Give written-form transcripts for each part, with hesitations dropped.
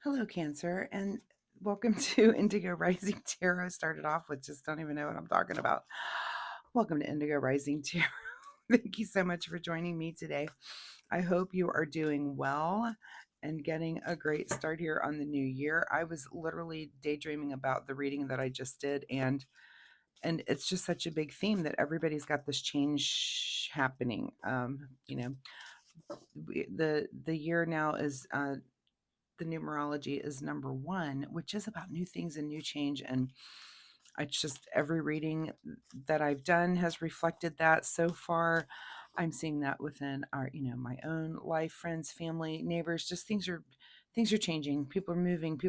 Hello, Cancer, and welcome to Indigo Rising Tarot. Started off with just don't even know what I'm talking about. Welcome to Indigo Rising Tarot. Thank you so much for joining me today. I hope you are doing well and getting a great start here on the new year. I was literally daydreaming about the reading that I just did, and it's just such a big theme that everybody's got this change happening. The year now is the numerology is number one, which is about new things and new change. And it's just every reading that I've done has reflected that so far. I'm seeing that within our, my own life, friends, family, neighbors, just things are changing. People are moving.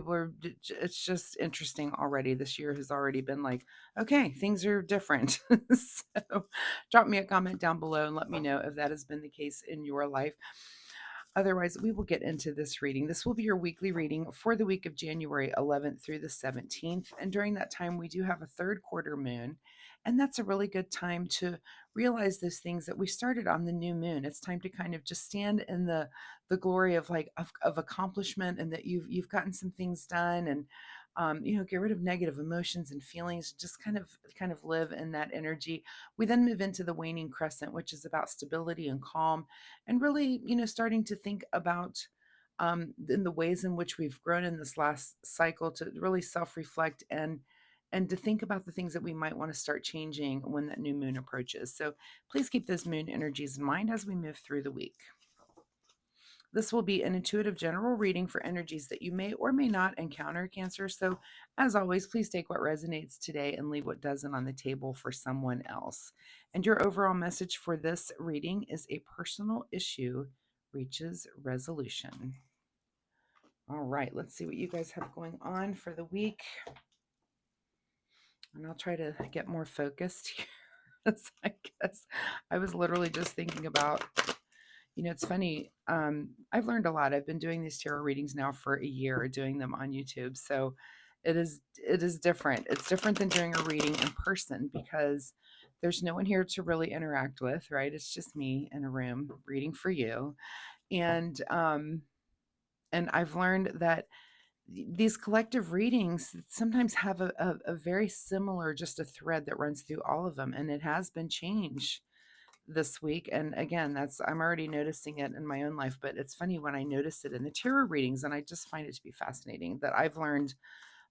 It's just interesting already. This year has already been like, okay, things are different. So drop me a comment down below and let me know if that has been the case in your life. Otherwise, we will get into this reading. This will be your weekly reading for the week of January 11th through the 17th. And during that time, we do have a third quarter moon. And that's a really good time to realize those things that we started on the new moon. It's time to kind of just stand in the glory of of accomplishment, and that you've gotten some things done, and get rid of negative emotions and feelings. Just kind of live in that energy. We then move into the waning crescent, which is about stability and calm, and really, starting to think about in the ways in which we've grown in this last cycle, to really self-reflect and to think about the things that we might want to start changing when that new moon approaches. So please keep those moon energies in mind as we move through the week. This will be an intuitive general reading for energies that you may or may not encounter, Cancer. So, as always, please take what resonates today and leave what doesn't on the table for someone else. And your overall message for this reading is: a personal issue reaches resolution. All right, let's see what you guys have going on for the week. And I'll try to get more focused here. I guess I was literally just thinking about, it's funny. I've learned a lot. I've been doing these tarot readings now for a year, doing them on YouTube. So it is different. It's different than doing a reading in person because there's no one here to really interact with, right? It's just me in a room reading for you. And I've learned that these collective readings sometimes have a very similar, just a thread that runs through all of them, and it has been changed this week. And again, that's, I'm already noticing it in my own life, but it's funny when I notice it in the tarot readings, and I just find it to be fascinating that I've learned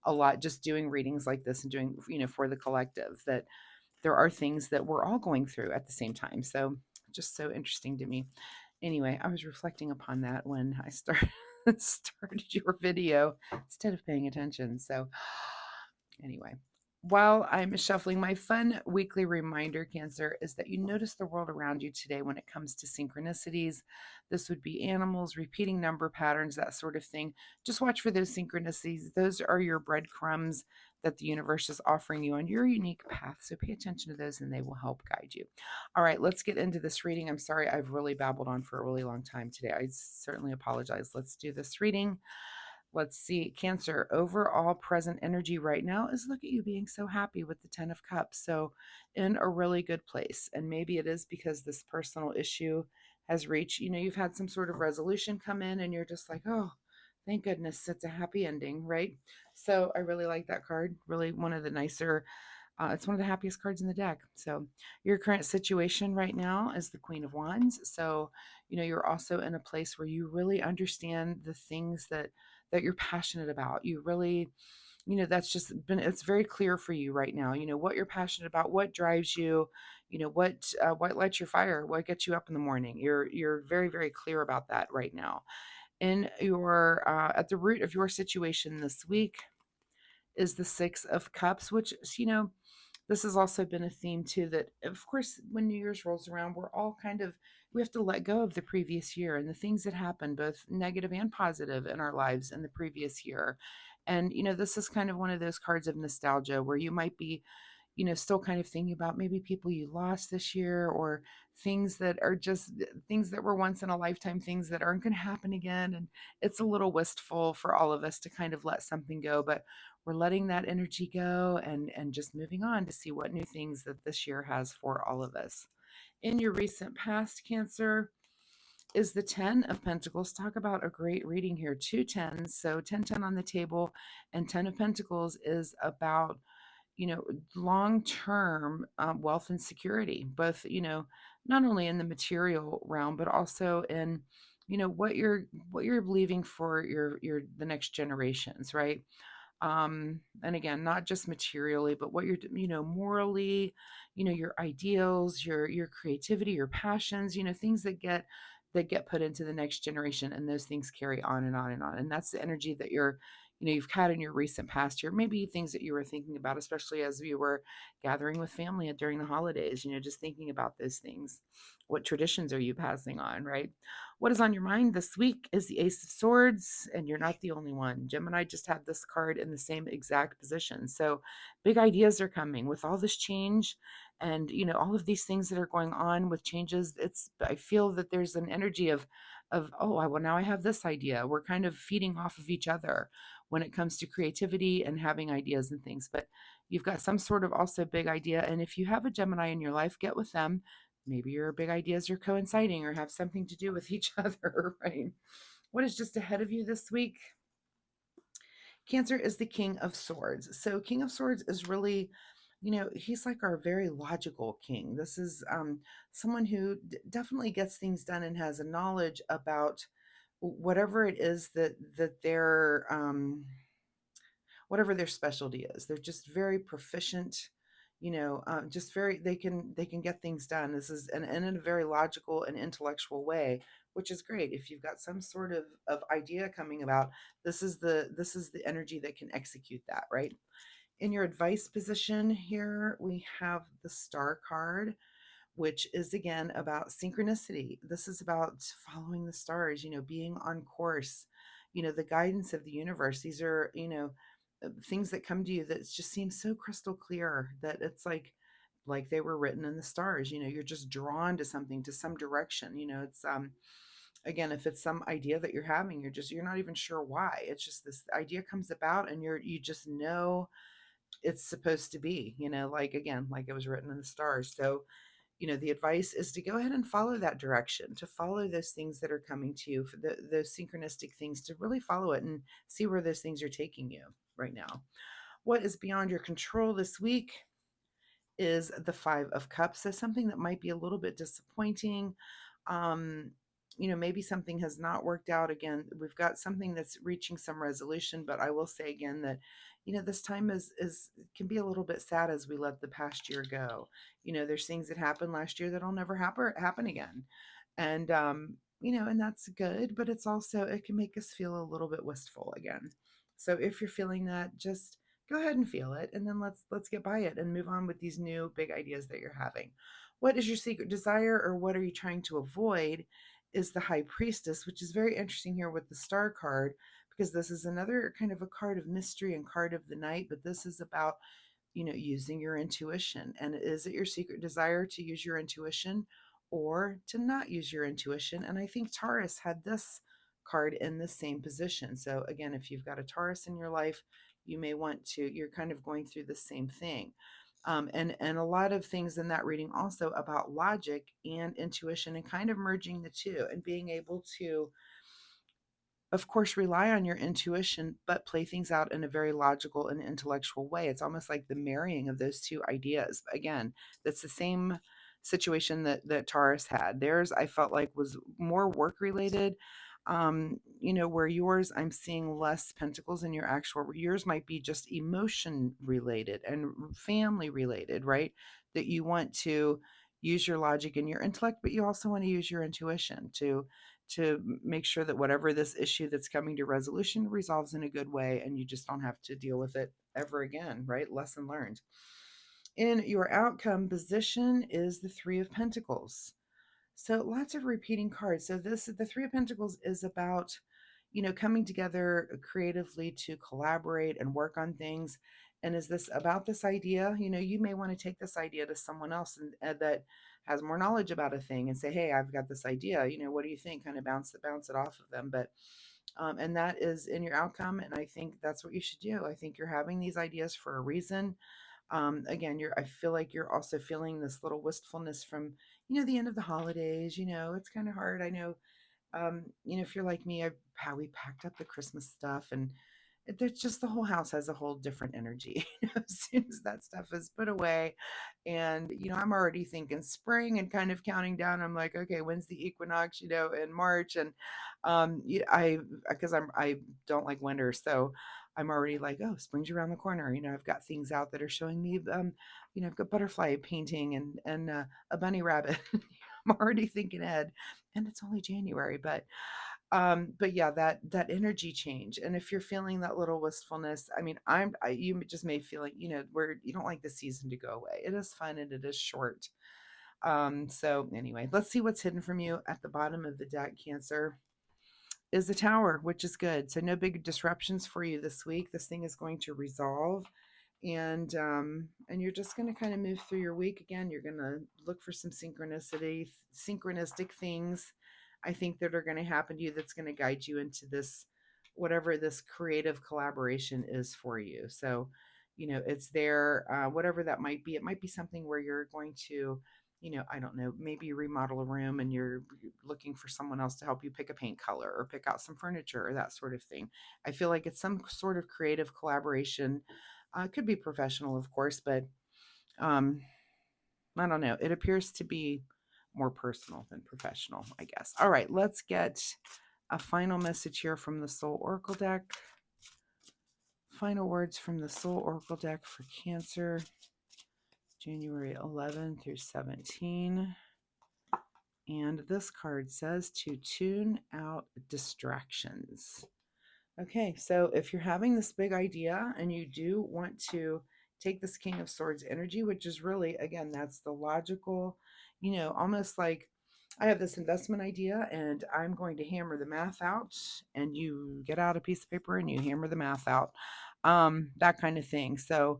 a lot just doing readings like this and doing, for the collective, that there are things that we're all going through at the same time. So just so interesting to me. Anyway, I was reflecting upon that when I started your video instead of paying attention. So anyway, while I'm shuffling, my fun weekly reminder, Cancer, is that you notice the world around you today when it comes to synchronicities. This would be animals, repeating number patterns, that sort of thing. Just watch for those synchronicities. Those are your breadcrumbs that the universe is offering you on your unique path. So pay attention to those and they will help guide you. All right, let's get into this reading. I'm sorry I've really babbled on for a really long time today. I certainly apologize. Let's do this reading. Let's see, Cancer, overall present energy right now is, look at you being so happy with the 10 of Cups. So in a really good place. And maybe it is because this personal issue has reached, you've had some sort of resolution come in and you're just like, oh, thank goodness it's a happy ending, right? So I really like that card. Really one of the nicer, it's one of the happiest cards in the deck. So your current situation right now is the Queen of Wands. So, you're also in a place where you really understand the things that you're passionate about. You really, that's just been, it's very clear for you right now, what you're passionate about, what drives you, what lights your fire, what gets you up in the morning. You're very, very clear about that right now. In your, at the root of your situation this week is the Six of Cups, which, this has also been a theme too, that of course when New Year's rolls around, we're all kind of, we have to let go of the previous year and the things that happened, both negative and positive, in our lives in the previous year. And this is kind of one of those cards of nostalgia where you might be, still kind of thinking about maybe people you lost this year, or things that are just things that were once in a lifetime, things that aren't going to happen again. And it's a little wistful for all of us to kind of let something go, but we're letting that energy go and just moving on to see what new things that this year has for all of us. In your recent past, Cancer, is the 10 of Pentacles. Talk about a great reading here. Two tens, so 10, 10 on the table, and 10 of Pentacles is about, long-term wealth and security, both, not only in the material realm, but also in, what you're leaving for your the next generations, right? And again, not just materially, but what you're, morally, your ideals, your creativity, your passions, things that get put into the next generation, and those things carry on and on and on. And that's the energy that you've had in your recent past here, maybe things that you were thinking about, especially as you were gathering with family during the holidays, just thinking about those things. What traditions are you passing on, right? What is on your mind this week is the Ace of Swords, and you're not the only one. Gemini just had this card in the same exact position. So big ideas are coming with all this change, and all of these things that are going on with changes. I feel that there's an energy of, oh, well, now I have this idea. We're kind of feeding off of each other when it comes to creativity and having ideas and things. But you've got some sort of also big idea, and if you have a Gemini in your life, get with them. Maybe your big ideas are coinciding or have something to do with each other, right? What is just ahead of you this week? Cancer is the King of Swords. So, King of Swords is really, he's like our very logical king. This is someone who definitely gets things done and has a knowledge about whatever it is that they're whatever their specialty is. They're just very proficient, just very, they can get things done. This is and in a very logical and intellectual way, which is great. If you've got some sort of idea coming about, this is the energy that can execute that, right? In your advice position here, we have the Star card, which is again about synchronicity. This is about following the stars, being on course, the guidance of the universe. These are, things that come to you that just seem so crystal clear that it's like they were written in the stars. You're just drawn to something, to some direction. It's again, if it's some idea that you're having, you're not even sure why. It's just this idea comes about, and you just know it's supposed to be, like, again, like it was written in the stars. So the advice is to go ahead and follow that direction, to follow those things that are coming to you, for those synchronistic things, to really follow it and see where those things are taking you right now. What is beyond your control this week is the Five of Cups. So something that might be a little bit disappointing. Um, maybe something has not worked out. Again, we've got something that's reaching some resolution, but I will say again that, this time is can be a little bit sad as we let the past year go. There's things that happened last year that'll never happen again. And and that's good, but it's also, it can make us feel a little bit wistful again. So if you're feeling that, just go ahead and feel it, and then let's get by it and move on with these new big ideas that you're having. What is your secret desire, or what are you trying to avoid, is the High Priestess, which is very interesting here with the Star card, because this is another kind of a card of mystery and card of the night, but this is about, using your intuition. And is it your secret desire to use your intuition or to not use your intuition? And I think Taurus had this card in the same position. So again, if you've got a Taurus in your life, you may want to, you're kind of going through the same thing. And a lot of things in that reading also about logic and intuition, and kind of merging the two and being able to, of course, rely on your intuition, but play things out in a very logical and intellectual way. It's almost like the marrying of those two ideas. Again, that's the same situation that Taurus had. Theirs, I felt like, was more work related. Where yours, I'm seeing less pentacles in your actual, yours might be just emotion related and family related, right? That you want to use your logic and your intellect, but you also want to use your intuition to make sure that whatever this issue that's coming to resolution resolves in a good way, and you just don't have to deal with it ever again, right? Lesson learned. In your outcome position is the Three of Pentacles. So lots of repeating cards. So the Three of Pentacles is about, coming together creatively to collaborate and work on things. And is this about this idea? You may want to take this idea to someone else, and that has more knowledge about a thing, and say, hey, I've got this idea. What do you think? Kind of bounce it off of them. But and that is in your outcome. And I think that's what you should do. I think you're having these ideas for a reason. Again, I feel like you're also feeling this little wistfulness from, the end of the holidays. It's kind of hard. I know If you're like me, how we packed up the Christmas stuff, and there's just the whole house has a whole different energy as soon as that stuff is put away. And I'm already thinking spring and kind of counting down. I'm like, okay, when's the equinox, in March? And I because I don't like winter, so I'm already like, oh, spring's around the corner. I've got things out that are showing me I've got butterfly painting and a bunny rabbit. I'm already thinking ahead, and it's only January. But yeah, that energy change. And if you're feeling that little wistfulness, I mean, you just may feel like, where you don't like the season to go away. It is fun and it is short. So anyway, let's see what's hidden from you at the bottom of the deck, Cancer. Is the Tower, which is good. So no big disruptions for you this week. This thing is going to resolve, and you're just going to kind of move through your week. Again, you're going to look for some synchronistic things, I think, that are going to happen to you, that's going to guide you into this, whatever this creative collaboration is for you. So it's there, whatever that might be. It might be something where you're going to, I don't know, maybe you remodel a room and you're looking for someone else to help you pick a paint color or pick out some furniture or that sort of thing. I feel like it's some sort of creative collaboration. It could be professional, of course, but um, I don't know. It appears to be more personal than professional, I guess. All right, let's get a final message here from the Soul Oracle deck. Final words from the Soul Oracle deck for Cancer, January 11 through 17. And this card says to tune out distractions. Okay, so if you're having this big idea and you do want to take this King of Swords energy, which is really, again, that's the logical, almost like I have this investment idea and I'm going to hammer the math out, and you get out a piece of paper and you hammer the math out, that kind of thing. So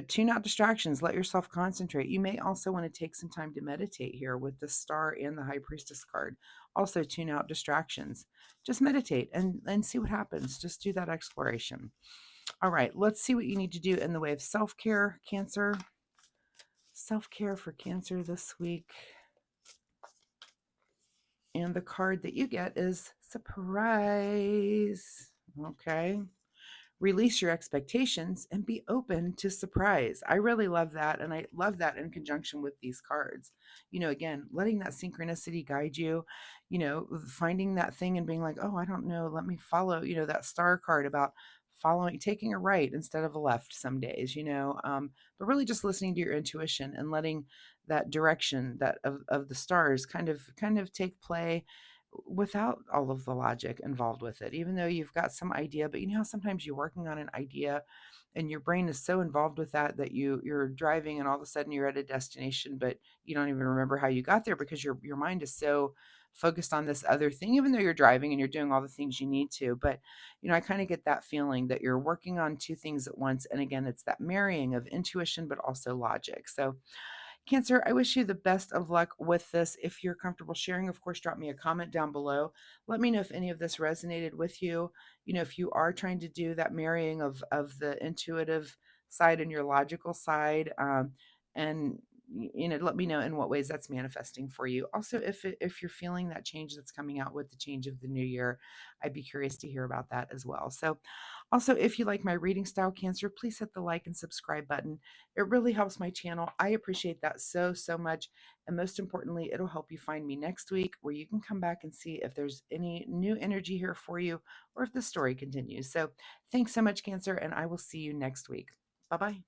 tune out distractions, let yourself concentrate. You may also want to take some time to meditate here with the Star and the High Priestess card. Also, tune out distractions. Just meditate and see what happens. Just do that exploration. All right, let's see what you need to do in the way of self-care, Cancer. Self-care for Cancer this week. And the card that you get is Surprise. Okay. Release your expectations and be open to surprise. I really love that. And I love that in conjunction with these cards. Again, letting that synchronicity guide you, finding that thing and being like, oh, I don't know, let me follow, that Star card about taking a right instead of a left some days, but really just listening to your intuition and letting that direction that of the stars kind of take play without all of the logic involved with it, even though you've got some idea. But how sometimes you're working on an idea and your brain is so involved with that you're driving and all of a sudden you're at a destination, but you don't even remember how you got there because your mind is so focused on this other thing, even though you're driving and you're doing all the things you need to. But I kind of get that feeling that you're working on two things at once, and again, it's that marrying of intuition but also logic. So Cancer, I wish you the best of luck with this. If you're comfortable sharing, of course, drop me a comment down below. Let me know if any of this resonated with you. If you are trying to do that marrying of the intuitive side and your logical side, and let me know in what ways that's manifesting for you. Also, if you're feeling that change that's coming out with the change of the new year, I'd be curious to hear about that as well. So, also, if you like my reading style, Cancer, please hit the like and subscribe button. It really helps my channel. I appreciate that so much. And most importantly, it'll help you find me next week, where you can come back and see if there's any new energy here for you or if the story continues. So thanks so much, Cancer, and I will see you next week. Bye bye.